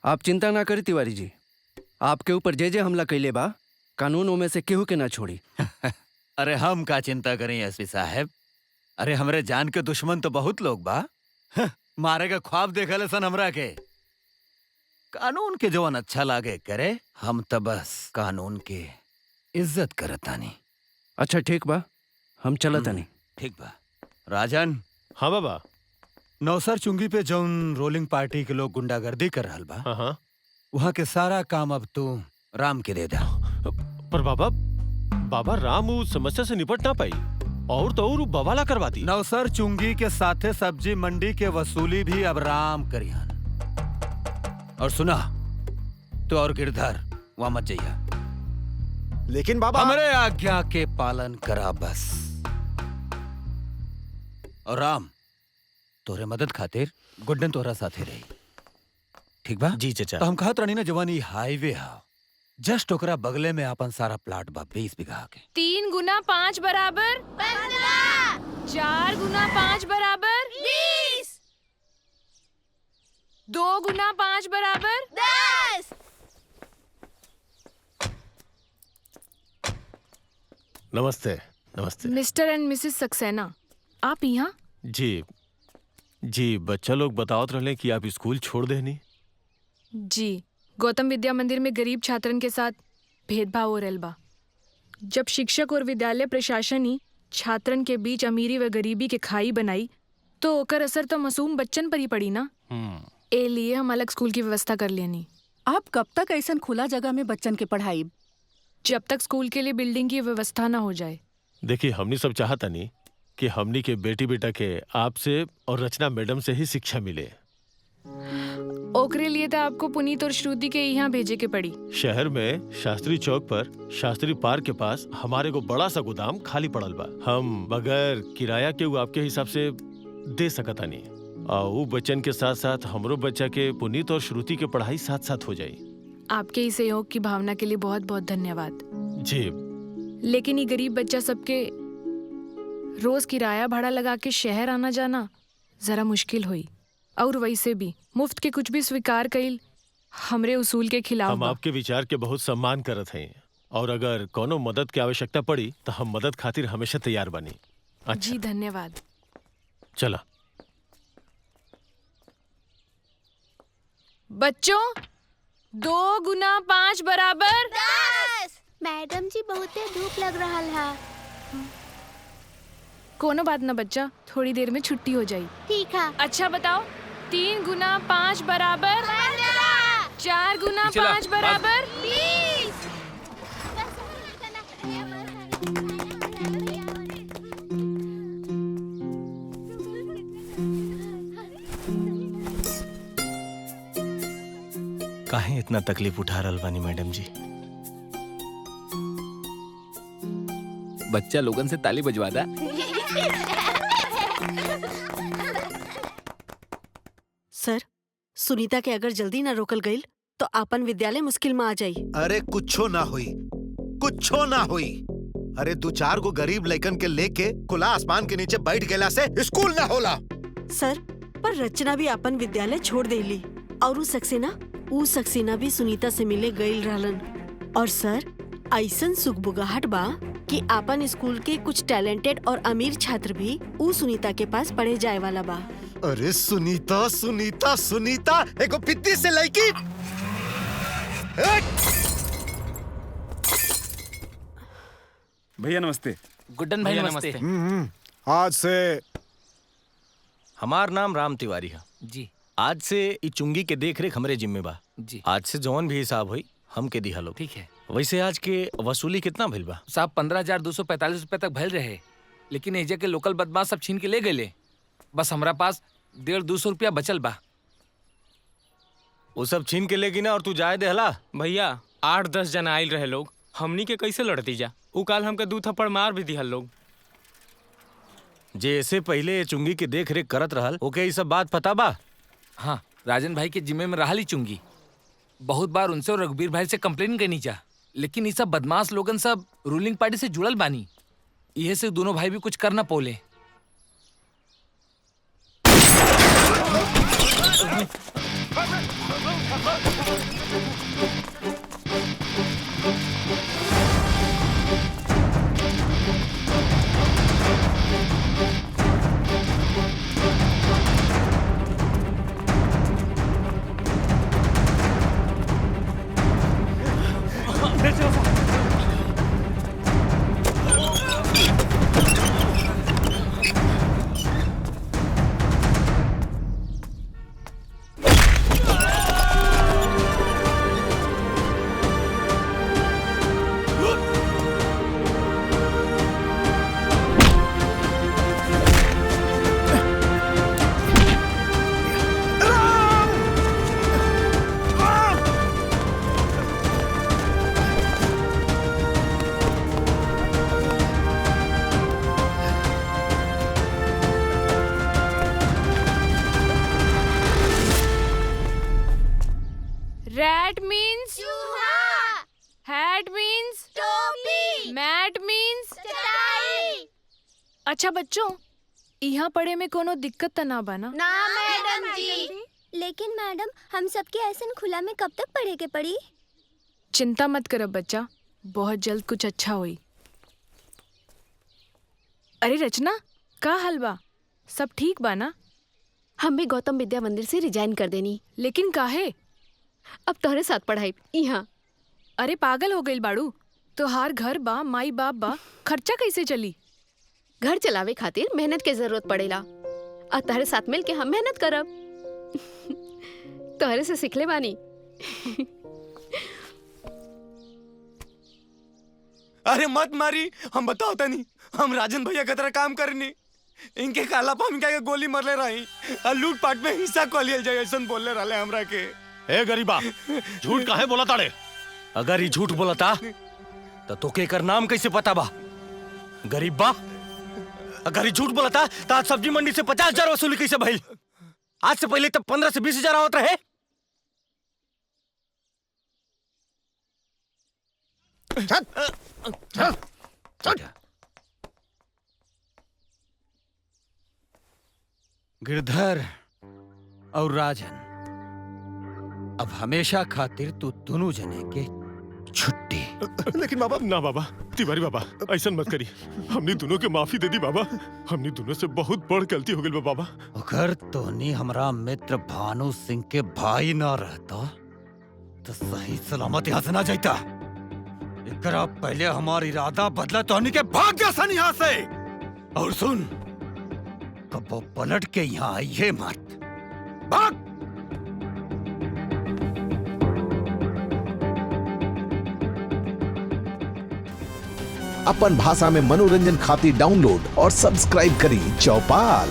आप चिंता ना करी तिवारी जी, आपके ऊपर जे हमला कैले बा कानून में से केहू के ना छोड़ी। अरे हम का चिंता करें एसपी साहब, अरे हमरे जान के दुश्मन तो बहुत लोग बा। मारे का ख्वाब देखले सन हमरा के। कानून के जवन अच्छा लागे करे, हम तो बस कानून के इज्जत करतानी। अच्छा ठीक बा, हम चलतानी। ठीक बा। राजन। हाँ बाबा। नौसर चुंगी पे जौन रोलिंग पार्टी के लोग गुंडागर्दी कर रहल बा, हाँ। वहाँ के सारा काम अब तू राम के दे दा। पर बाबा राम उस समस्या से निपट ना पाई और तो और बवाला करवा दी। नौसर चुंगी के साथे सब्जी मंडी के वसूली भी अब राम करियन। और सुना, तो और गिरधर वहां मत जाइया। लेकिन बाबा हमरे आज्ञा के पालन करा बस। और राम, तोरे मदद खातिर गुड्डन तोरा साथे रही, ठीक बा? जी चाचा। तो हम कहत रानी ना जवानी हाईवे हा, जस्ट ओकरा बगले में अपन सारा प्लाट बा 20 बीघा के। 3 गुना 5 बराबर 15। 4 गुना 5 बराबर 20। 2 गुना 5 बराबर 10। नमस्ते। नमस्ते मिस्टर एंड मिसेस सक्सेना, आप यहाँ? जी बच्चा लोग बतावत रहले कि आप स्कूल छोड़ देनी। जी, गौतम विद्या मंदिर में गरीब छात्रन के साथ भेदभाव हो रहल बा। जब शिक्षक और विद्यालय प्रशासन ही छात्रन के बीच अमीरी व गरीबी के खाई बनाई तो ओकर असर तो मासूम बच्चन पर ही पड़ी ना। ए लिए हम अलग स्कूल की व्यवस्था कर लेनी। आप कब तक ऐसा खुला जगह में बच्चन के पढ़ाई? जब तक स्कूल के लिए बिल्डिंग की व्यवस्था ना हो जाए। देखिए, हमनी सब चाहता नहीं कि हमनी के बेटी बेटा के आपसे और रचना मैडम से ही शिक्षा मिले। ओकरे लिए तो आपको पुनीत और श्रुति के यहाँ भेजे के पड़ी। शहर में शास्त्री चौक पर शास्त्री पार्क के पास हमारे को बड़ा सा गोदाम खाली पड़ल बा। हम बगैर किराया के वो आपके हिसाब से दे सकता नहीं। वो बच्चन के साथ साथ हमरो बच्चा के पुनीत और श्रुति के पढ़ाई साथ साथ हो जाये। आपके इस सहयोग की भावना के लिए बहुत बहुत धन्यवाद। जी। लेकिन ये गरीब बच्चा सबके रोज किराया भाड़ा लगा के शहर आना जाना जरा मुश्किल हुई। और वैसे भी मुफ्त के कुछ भी स्वीकार कइल हमरे उसूल के खिलाफ। हम आपके विचार के बहुत सम्मान करत हैं और अगर कोनो मदद की आवश्यकता पड़ी तो हम मदद खातिर हमेशा तैयार बनी। अच्छा। जी धन्यवाद। चला बच्चों, 2 गुना 5 बराबर 10। मैडम जी बहुते धूप लग रहा है। कोनो बात ना बच्चा, थोड़ी देर में छुट्टी हो जाई। ठीक है। अच्छा बताओ, 3 गुना 5 बराबर 15। 4 गुना 5 बराबर 20। काहे इतना तकलीफ उठा रहल बानी मैडम जी? बच्चा लोगन से ताली बजवा दा। सर, सुनीता के अगर जल्दी ना रोकल गईल तो आपन विद्यालय मुश्किल में आ जाई। अरे कुछो ना हुई, कुछो ना हुई। अरे 2-4 गो गरीब लइकन के लेके खुला आसमान के नीचे बैठ गेला से स्कूल ना होला। सर, पर रचना भी आपन विद्यालय छोड़ देली और ऊ सक्सेना भी सुनीता से मिले गईल रहलन। और सर, ऐसन सुखबुगाहट बा कि आपन स्कूल के कुछ टैलेंटेड और अमीर छात्र भी ऊ सुनीता के पास पढ़े जाए वाला बा। अरे सुनीता सुनीता सुनीता एगो पित्ती से लड़की। भैया नमस्ते। गुड्डन भाई नमस्ते। आज से हमार नाम राम तिवारी है जी। आज से ई चुंगी के देख रेख हमरे जिम्मे बा जी। आज से जौन भी हिसाब हुई हम के दिहा लो। ठीक है। वैसे आज के वसूली कितना भइल बा? साहब 15,245 रुपए तक भइल रहे, लेकिन एजा के लोकल बदमाश सब छीन के ले गए। बस हमरा पास 150-200 रुपया बचल बा। वो सब छीन के लेगी ना और तू जाए देहला? भैया 8-10 जना आयल रहे लोग, हमनी के कैसे लड़ती जा? उ काल हमके 2 थप्पड़ मार भी दिहल लोग। जे ऐसे पहले चुंगी के देख रेख करत रहल ओके ये सब बात पता बा? हाँ, राजन भाई के जिम्मे में रहली चुंगी। बहुत बार उनसे और रघुबीर भाई से कंप्लेन करनी जा, लेकिन ये सब बदमाश लोगन सब रूलिंग पार्टी से जुड़ल बानी। यह से दोनों भाई भी कुछ करना पोले। Rat means चूहा, hat means टोपी, mat means चटाई। अच्छा बच्चों, यहाँ पढ़े में कोनो दिक्कत त ना बना? ना मैडम जी। लेकिन मैडम हम सबके ऐसन खुला में कब तक पढ़े के पड़ी? चिंता मत करो बच्चा, बहुत जल्द कुछ अच्छा होई। अरे रचना, का हाल बा? सब ठीक बा ना? हम भी गौतम विद्या मंदिर से रिजाइन कर देनी। लेकिन काहे? अब तोहरे साथ पढ़ाई यहाँ। अरे पागल हो गई बाड़ू, तोहार घर बा, माई बाप बा, खर्चा कैसे चली? घर चलावे खातिर मेहनत के जरूरत पड़ेला और तोहरे साथ मिल के हम मेहनत करब। तोहरे से सीखले बानी। अरे मत मारी, हम बताओ तनी, हम राजन भैया की तरह काम करनी। इनके काला पाम के गोली मरले रही और लूट पाट में हिस्सा को लियल जाए ऐसा बोलले रहले हमरा के। ए गरीबा, झूठ काहे बोला ताड़े? अगर ये झूठ बोलता तो तोके एकर नाम कैसे पता बा? गरीब बा। अगर ये झूठ बोलता तो आज सब्जी मंडी से 50,000 वसूली कैसे भइल? आज से पहले तो 15 से 20,000 आवत रहे। गिरधर और राजन, अब हमेशा खातिर तू दोनों जने के छुट्टी। लेकिन बाबा ना, बाबा तिवारी बाबा ऐसा मत करी। हमने दोनों के माफी दे दी बाबा। हमने दोनों से बहुत बड़ गलती हो गई बाबा। अगर तोनी हमरा मित्र भानु सिंह के भाई ना रहता तो सही सलामत यहाँ से ना जाता। एकरा पहले हमारा इरादा बदला तोनी के भाग जा सन यहाँ से। और सुन, कबो पलट के यहाँ आइए मत। भाग। अपन भाषा में मनोरंजन खातिर डाउनलोड और सब्सक्राइब करी चौपाल।